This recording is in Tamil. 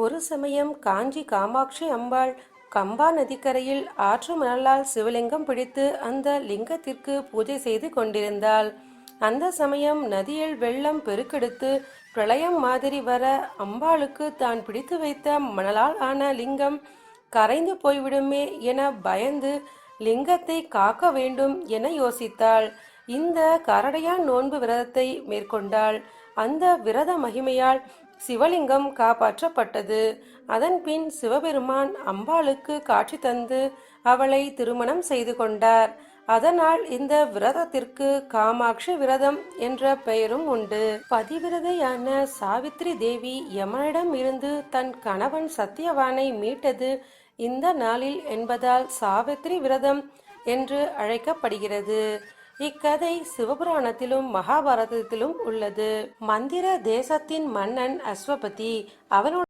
ஒரு சமயம் காஞ்சி காமாட்சி அம்பாள் கம்பா நதிக்கரையில் ஆற்று மணலால் சிவலிங்கம் பிடித்து அந்த லிங்கத்திற்கு பூஜை செய்து கொண்டிருந்தாள். அந்த சமயம் நதியில் வெள்ளம் பெருக்கெடுத்து பிரளயம் மாதிரி வர அம்பாளுக்கு தான் பிடித்து வைத்த மணலால் ஆன லிங்கம் கரைந்து போய்விடுமே என பயந்து லிங்கத்தை காக்க வேண்டும் என யோசித்தாள். இந்த கரடையான் நோன்பு விரதத்தை மேற்கொண்டாள். அந்த விரத மகிமையால் சிவலிங்கம் காப்பாற்றப்பட்டது. அதன் பின் சிவபெருமான் அம்பாளுக்கு காட்சி தந்து அவளை திருமணம் செய்து கொண்டார். அதனால் இந்த விரதத்திற்கு காமாட்சி விரதம் என்ற பெயரும் உண்டு. பதிவிரதையான சாவித்ரி தேவி யமனிடம் இருந்து தன் கணவன் சத்தியவானை மீட்டது இந்த நாளில் என்பதால் சாவித்ரி விரதம் என்று அழைக்கப்படுகிறது. இக்கதை சிவபுராணத்திலும் மகாபாரதத்திலும் உள்ளது. மந்திர தேசத்தின் மன்னன் அஸ்வபதி அவனுடைய